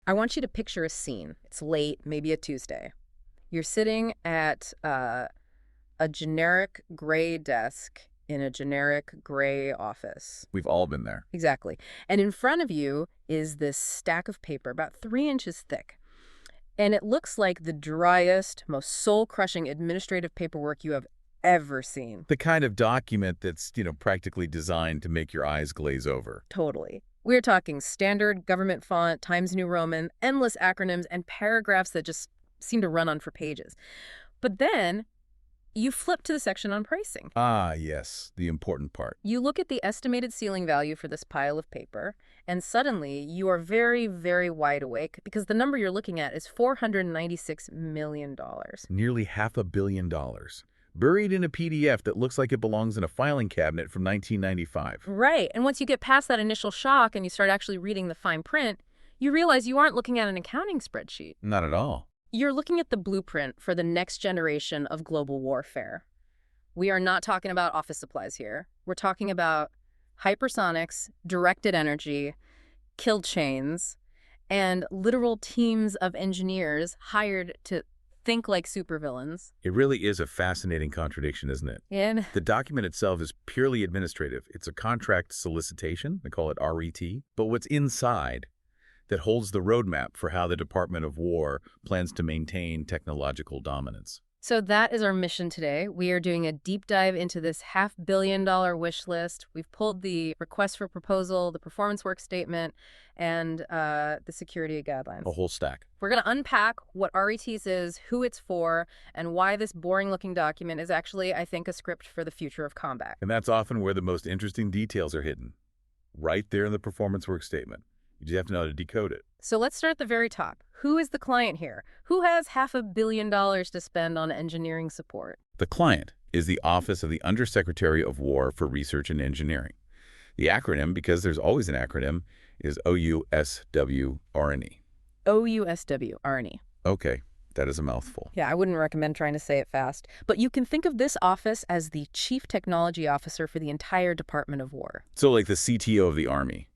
I want you to picture a scene. It's late, maybe a Tuesday. You're sitting at a generic gray desk in a generic gray office. We've all been there. Exactly. And in front of you is this stack of paper about 3 inches thick. And it looks like the driest, most soul-crushing administrative paperwork you have ever seen. The kind of document that's, practically designed to make your eyes glaze over. Totally. We're talking standard government font, Times New Roman, endless acronyms, and paragraphs that just seem to run on for pages. But then you flip to the section on pricing. Ah, yes, the important part. You look at the estimated ceiling value for this pile of paper, and suddenly you are very, very wide awake because the number you're looking at is $496 million. Nearly $500 million. Buried in a PDF that looks like it belongs in a filing cabinet from 1995. Right. And once you get past that initial shock and you start actually reading the fine print, you realize you aren't looking at an accounting spreadsheet. Not at all. You're looking at the blueprint for the next generation of global warfare. We are not talking about office supplies here. We're talking about hypersonics, directed energy, kill chains, and literal teams of engineers hired to think like supervillains. It really is a fascinating contradiction, isn't it? And The document itself is purely administrative. It's a contract solicitation. They call it RET. But what's inside that holds the roadmap for how the Department of War plans to maintain technological dominance. so that is our mission today. We are doing a deep dive into this $500 million wish list. We've pulled the request for proposal, the performance work statement, and the security guidelines. A whole stack. We're going to unpack what RETs is, who it's for, and why this boring-looking document is actually, I think, a script for the future of combat. And that's often where the most interesting details are hidden. Right there in the performance work statement. You just have to know how to decode it. So let's start at the very top. Who is the client here? Who has $500 million to spend on engineering support? The client is the Office of the Undersecretary of War for Research and Engineering. The acronym, because there's always an acronym, is OUSW-RNE. OUSW-RNE. Okay, that is a mouthful. Yeah, I wouldn't recommend trying to say it fast. But you can think of this office as the Chief Technology Officer for the entire Department of War. So like the CTO of the Army.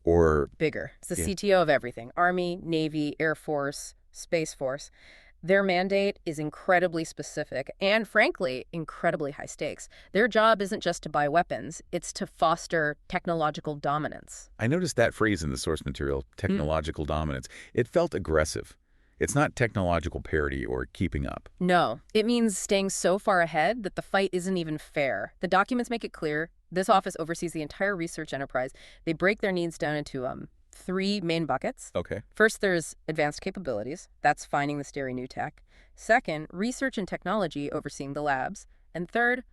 Or Bigger. It's the Yeah. CTO of everything. Army, Navy, Air Force, Space Force. Their mandate is incredibly specific and, frankly, incredibly high stakes. Their job isn't just to buy weapons. It's to foster technological dominance. I noticed that phrase in the source material, technological dominance. It felt aggressive. It's not technological parity or keeping up. No, it means staying so far ahead that the fight isn't even fair. The documents make it clear. This office oversees the entire research enterprise. They break their needs down into 3 main buckets. Okay. First, there's advanced capabilities. That's finding the scary new tech. Second, research and technology, overseeing the labs. And third,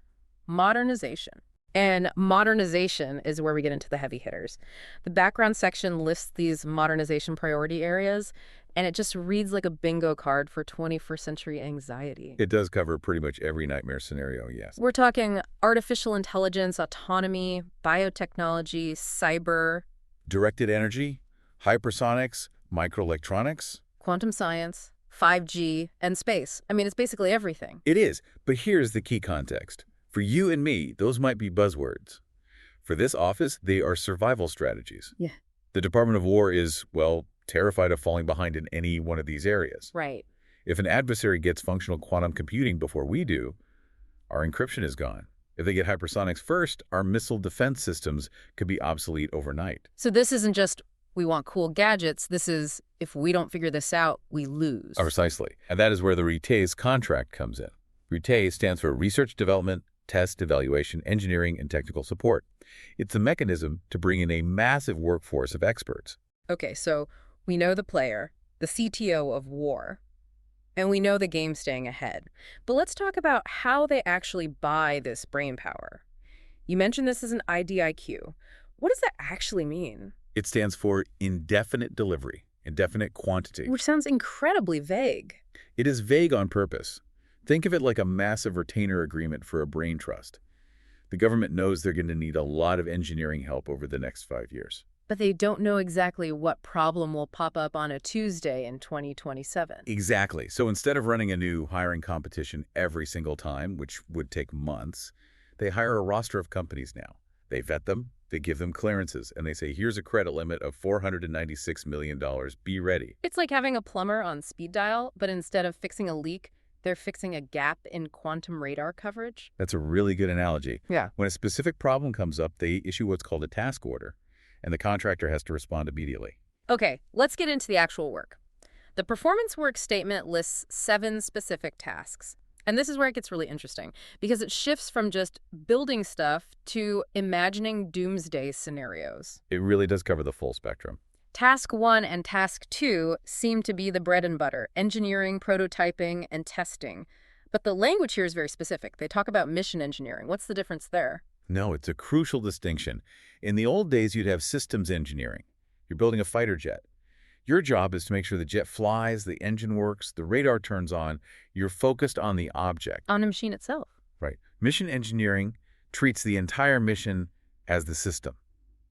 modernization. And modernization is where we get into the heavy hitters. The background section lists these modernization priority areas, and it just reads like a bingo card for 21st century anxiety. It does cover pretty much every nightmare scenario, yes. We're talking artificial intelligence, autonomy, biotechnology, cyber, Directed energy, hypersonics, microelectronics. quantum science, 5G, and space. I mean, it's basically everything. It is, but here's the key context. For you and me, those might be buzzwords. For this office, they are survival strategies. Yeah. The Department of War is, well, terrified of falling behind in any one of these areas. Right. If an adversary gets functional quantum computing before we do, our encryption is gone. If they get hypersonics first, our missile defense systems could be obsolete overnight. So this isn't just, we want cool gadgets. This is, if we don't figure this out, we lose. Precisely. And that is where the RETS contract comes in. RETS stands for Research Development, Test, Evaluation, Engineering, and Technical Support. It's a mechanism to bring in a massive workforce of experts. Okay, so we know the player, the CTO of war, and we know the game staying ahead. But let's talk about how they actually buy this brain power. You mentioned this as an IDIQ. What does that actually mean? It stands for Indefinite Delivery, Indefinite Quantity. Which sounds incredibly vague. It is vague on purpose. Think of it like a massive retainer agreement for a brain trust. The government knows they're going to need a lot of engineering help over the next 5 years. But they don't know exactly what problem will pop up on a Tuesday in 2027. Exactly. So instead of running a new hiring competition every single time, which would take months, they hire a roster of companies now. They vet them, They give them clearances, and they say, here's a credit limit of $496 million. Be ready. It's like having a plumber on speed dial, but instead of fixing a leak, they're fixing a gap in quantum radar coverage. That's a really good analogy. Yeah. When a specific problem comes up, they issue what's called a task order, and the contractor has to respond immediately. Okay, let's get into the actual work. The performance work statement lists 7 specific tasks. And this is where it gets really interesting, because it shifts from just building stuff to imagining doomsday scenarios. It really does cover the full spectrum. Task 1 and Task 2 seem to be the bread and butter, engineering, prototyping, and testing. But the language here is very specific. They talk about mission engineering. What's the difference there? No, it's a crucial distinction. In the old days, you'd have systems engineering. You're building a fighter jet. Your job is to make sure the jet flies, the engine works, the radar turns on. You're focused on the object. On the machine itself. Right. Mission engineering treats the entire mission as the system.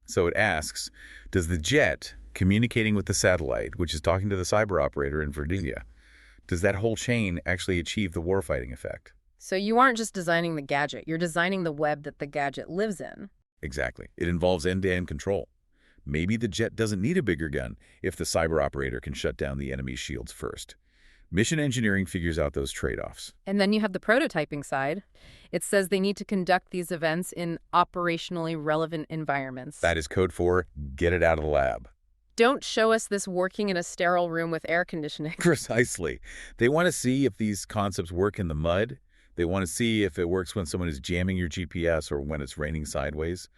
So it asks, does the jet communicating with the satellite, which is talking to the cyber operator in Virginia, does that whole chain actually achieve the warfighting effect? So you aren't just designing the gadget, you're designing the web that the gadget lives in. Exactly. It involves end-to-end control. Maybe the jet doesn't need a bigger gun if the cyber operator can shut down the enemy's shields first. Mission engineering figures out those trade-offs. And then you have the prototyping side. It says they need to conduct these events in operationally relevant environments. That is code for get it out of the lab. Don't show us this working in a sterile room with air conditioning. Precisely. They want to see if these concepts work in the mud. They want to see if it works when someone is jamming your GPS or when it's raining sideways.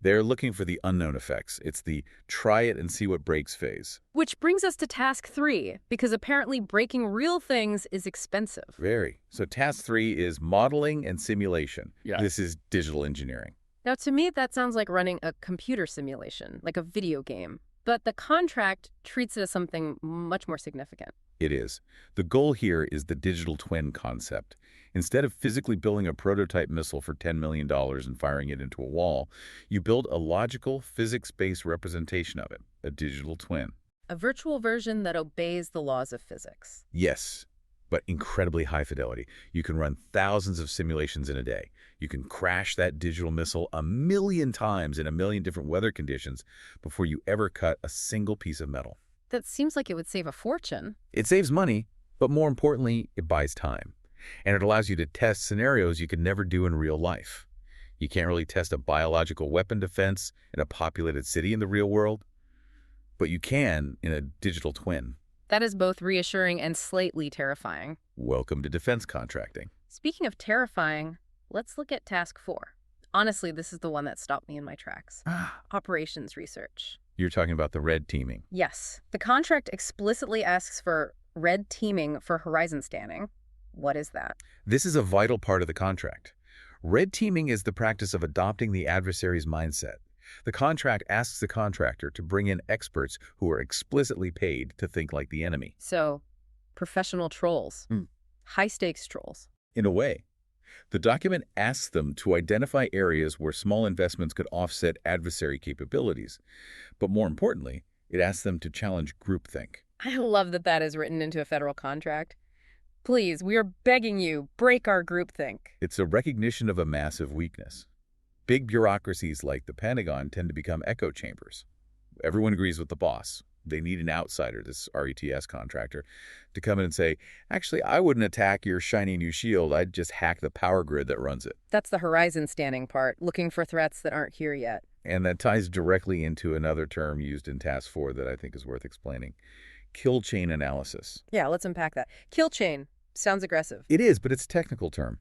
They're looking for the unknown effects. It's the try it and see what breaks phase. Which brings us to Task 3, because apparently breaking real things is expensive. Very. So Task 3 is modeling and simulation. Yeah. This is digital engineering. Now, to me, that sounds like running a computer simulation, like a video game. But the contract treats it as something much more significant. It is. The goal here is the digital twin concept. Instead of physically building a prototype missile for $10 million and firing it into a wall, you build a logical, physics-based representation of it, a digital twin. A virtual version that obeys the laws of physics. Yes, but incredibly high fidelity. You can run thousands of simulations in a day. You can crash that digital missile 1,000,000 times in 1,000,000 different weather conditions before you ever cut a single piece of metal. That seems like it would save a fortune. It saves money, but more importantly, it buys time. And it allows you to test scenarios you could never do in real life. You can't really test a biological weapon defense in a populated city in the real world, but you can in a digital twin. That is both reassuring and slightly terrifying. Welcome to defense contracting. Speaking of terrifying, let's look at Task 4. Honestly, this is the one that stopped me in my tracks. Operations research. You're talking about the red teaming. Yes. The contract explicitly asks for red teaming for horizon scanning. What is that? This is a vital part of the contract. Red teaming is the practice of adopting the adversary's mindset. The contract asks the contractor to bring in experts who are explicitly paid to think like the enemy. So, professional trolls. High-stakes trolls. In a way. The document asks them to identify areas where small investments could offset adversary capabilities. But more importantly, it asks them to challenge groupthink. I love that that is written into a federal contract. Please, we are begging you, break our groupthink. It's a recognition of a massive weakness. Big bureaucracies like the Pentagon tend to become echo chambers. Everyone agrees with the boss. They need an outsider, this RETS contractor, to come in and say, actually, I wouldn't attack your shiny new shield. I'd just hack the power grid that runs it. That's the horizon scanning part, looking for threats that aren't here yet. And that ties directly into another term used in Task 4 that I think is worth explaining. Kill chain analysis. Yeah, let's unpack that. Kill chain. Sounds aggressive. It is, but it's a technical term.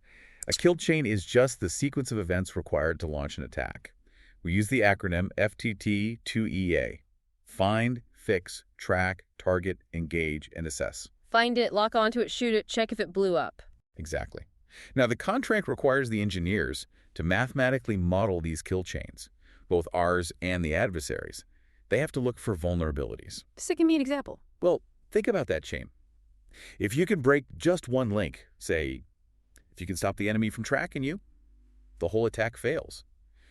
A kill chain is just the sequence of events required to launch an attack. We use the acronym FTT2EA. Find, fix, track, target, engage, and assess. Find it, lock onto it, shoot it, check if it blew up. Exactly. Now, the contract requires the engineers to mathematically model these kill chains, both ours and the adversaries. They have to look for vulnerabilities. So give me an example. Well, think about that chain. If you can break just one link, say, if you can stop the enemy from tracking you, the whole attack fails.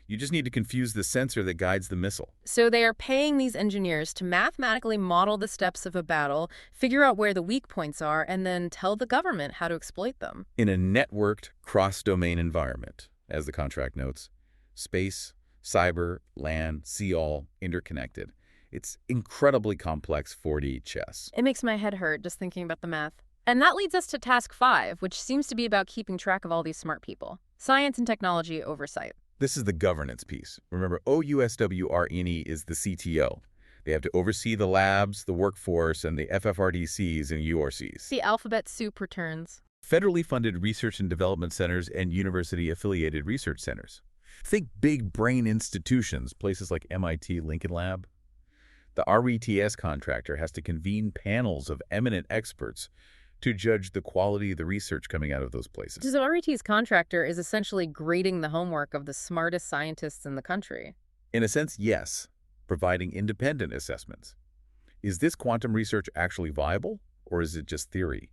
You just need to confuse the sensor that guides the missile. So they are paying these engineers to mathematically model the steps of a battle, figure out where the weak points are, and then tell the government how to exploit them. In a networked, cross-domain environment, as the contract notes, space, Cyber, land, sea all, interconnected. It's incredibly complex 4D chess. It makes my head hurt just thinking about the math. And that leads us to task 5, which seems to be about keeping track of all these smart people. Science and technology oversight. This is the governance piece. Remember, OUSD RDT&E is the CTO. They have to oversee the labs, the workforce, and the FFRDCs and URCs. The alphabet soup returns. Federally funded research and development centers and university-affiliated research centers. Think big brain institutions, places like MIT Lincoln Lab. The RETS contractor has to convene panels of eminent experts to judge the quality of the research coming out of those places. So RET's contractor is essentially grading the homework of the smartest scientists in the country. In a sense, yes, providing independent assessments. Is this quantum research actually viable, or is it just theory?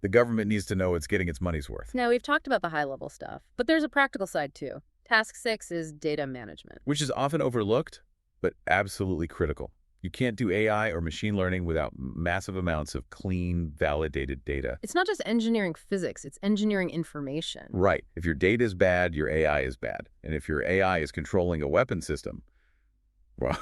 The government needs to know it's getting its money's worth. Now, we've talked about the high-level stuff, but there's a practical side too. Task 6 is data management. Which is often overlooked, but absolutely critical. You can't do AI or machine learning without massive amounts of clean, validated data. It's not just engineering physics, it's engineering information. Right. If your data is bad, your AI is bad. And if your AI is controlling a weapon system, well,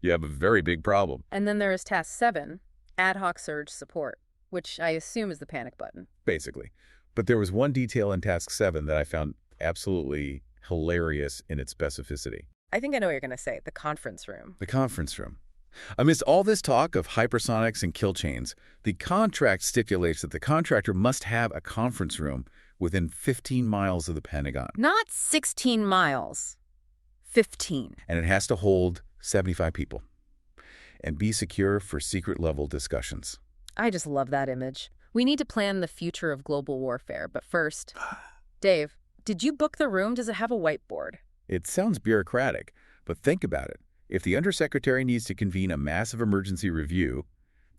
you have a very big problem. And then there is task 7, ad hoc surge support, which I assume is the panic button. Basically. But there was one detail in task 7 that I found absolutely hilarious in its specificity. I think I know what you're going to say, the conference room. The conference room. Amidst all this talk of hypersonics and kill chains, the contract stipulates that the contractor must have a conference room within 15 miles of the Pentagon. Not 16 miles. 15. And it has to hold 75 people and be secure for secret-level discussions. I just love that image. We need to plan the future of global warfare, but first, Dave, did you book the room? Does it have a whiteboard? It sounds bureaucratic, but think about it. If the undersecretary needs to convene a massive emergency review,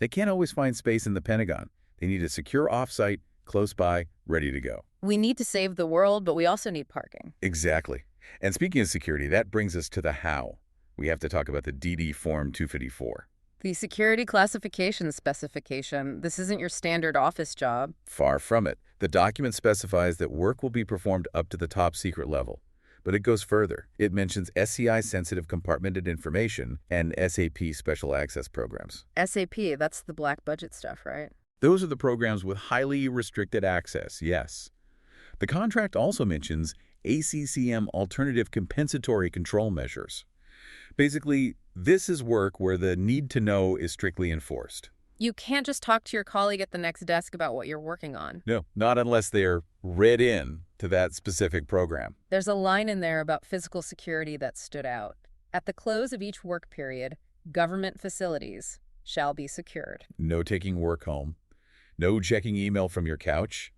they can't always find space in the Pentagon. They need a secure offsite, close by, ready to go. We need to save the world, but we also need parking. Exactly. And speaking of security, that brings us to the how. We have to talk about the DD Form 254. The security classification specification. This isn't your standard office job. Far from it. The document specifies that work will be performed up to the top secret level. But it goes further. It mentions SCI-sensitive compartmented information and SAP special access programs. SAP, that's the black budget stuff, right? Those are the programs with highly restricted access, yes. The contract also mentions ACCM alternative compensatory control measures. Basically, this is work where the need to know is strictly enforced. You can't just talk to your colleague at the next desk about what you're working on. No, not unless they're read in to that specific program. There's a line in there about physical security that stood out. At the close of each work period, government facilities shall be secured. No taking work home. No checking email from your couch.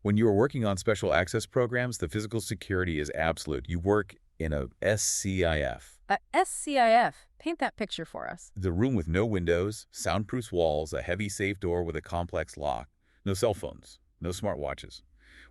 When you are working on special access programs, the physical security is absolute. You work in a SCIF. A SCIF. Paint that picture for us. The room with no windows, soundproof walls, a heavy safe door with a complex lock. No cell phones. No smartwatches.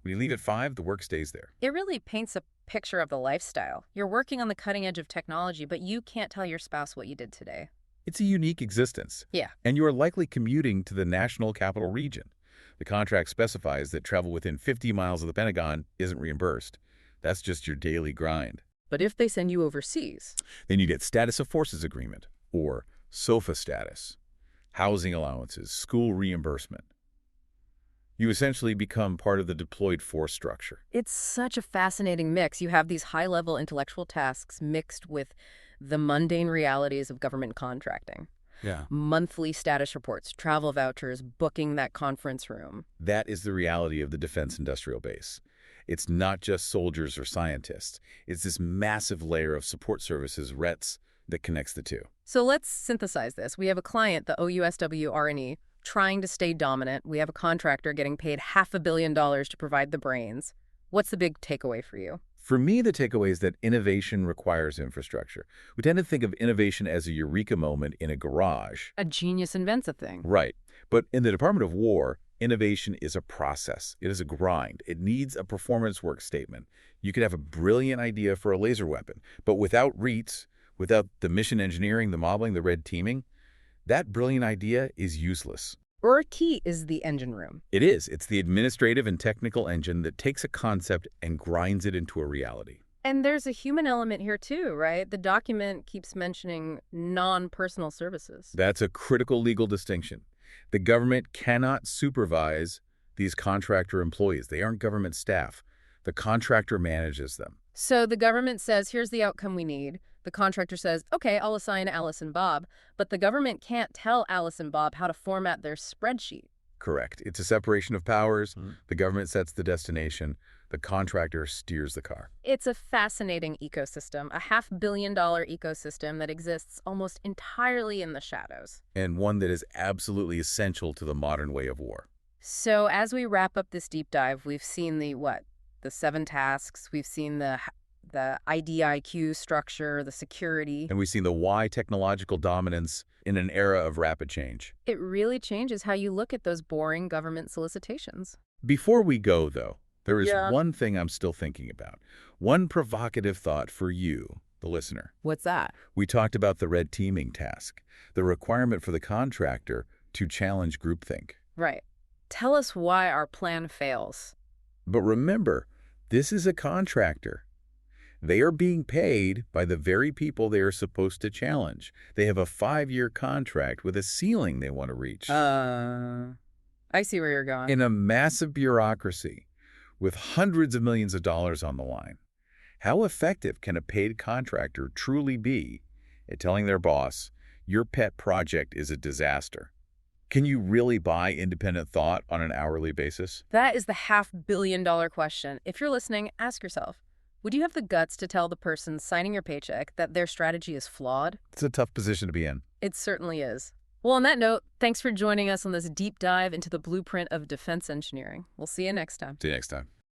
When you leave at 5, the work stays there. It really paints a picture of the lifestyle. You're working on the cutting edge of technology, but you can't tell your spouse what you did today. It's a unique existence. Yeah. And you are likely commuting to the national capital region. The contract specifies that travel within 50 miles of the Pentagon isn't reimbursed. That's just your daily grind. But if they send you overseas? Then you get Status of Forces Agreement, or SOFA status, housing allowances, school reimbursement. You essentially become part of the deployed force structure. It's such a fascinating mix. You have these high-level intellectual tasks mixed with the mundane realities of government contracting. Yeah. Monthly status reports, travel vouchers, booking that conference room. That is the reality of the defense industrial base. It's not just soldiers or scientists. It's this massive layer of support services, RETS, that connects the two. So let's synthesize this. We have a client, the OUSD RDT&E, trying to stay dominant. We have a contractor getting paid $500 million to provide the brains. What's the big takeaway for you? For me, the takeaway is that innovation requires infrastructure. We tend to think of innovation as a eureka moment in a garage. A genius invents a thing. Right. But in the Department of War, innovation is a process. It is a grind. It needs a performance work statement. You could have a brilliant idea for a laser weapon, but without RETS, without the mission engineering, the modeling, the red teaming, that brilliant idea is useless. RT is the engine room. It is. It's the administrative and technical engine that takes a concept and grinds it into a reality. And there's a human element here too, right? The document keeps mentioning non-personal services. That's a critical legal distinction. The government cannot supervise these contractor employees. They aren't government staff. The contractor manages them. So the government says, here's the outcome we need. The contractor says, okay, I'll assign Alice and Bob. But the government can't tell Alice and Bob how to format their spreadsheet. Correct. It's a separation of powers. The government sets the destination. The contractor steers the car. It's a fascinating ecosystem, a $500 million ecosystem that exists almost entirely in the shadows. And one that is absolutely essential to the modern way of war. So as we wrap up this deep dive, we've seen the 7 tasks, we've seen the IDIQ structure, the security. And we've seen the why technological dominance in an era of rapid change. It really changes how you look at those boring government solicitations. Before we go, though, there is one thing I'm still thinking about. One provocative thought for you, the listener. What's that? We talked about the red teaming task, the requirement for the contractor to challenge groupthink. Right. Tell us why our plan fails. But remember, this is a contractor. They are being paid by the very people they are supposed to challenge. They have a 5-year contract with a ceiling they want to reach. I see where you're going. In a massive bureaucracy with hundreds of millions of dollars on the line, how effective can a paid contractor truly be at telling their boss, your pet project is a disaster? Can you really buy independent thought on an hourly basis? That is the $500 million question. If you're listening, ask yourself, would you have the guts to tell the person signing your paycheck that their strategy is flawed? It's a tough position to be in. It certainly is. Well, on that note, thanks for joining us on this deep dive into the blueprint of defense engineering. We'll see you next time. See you next time.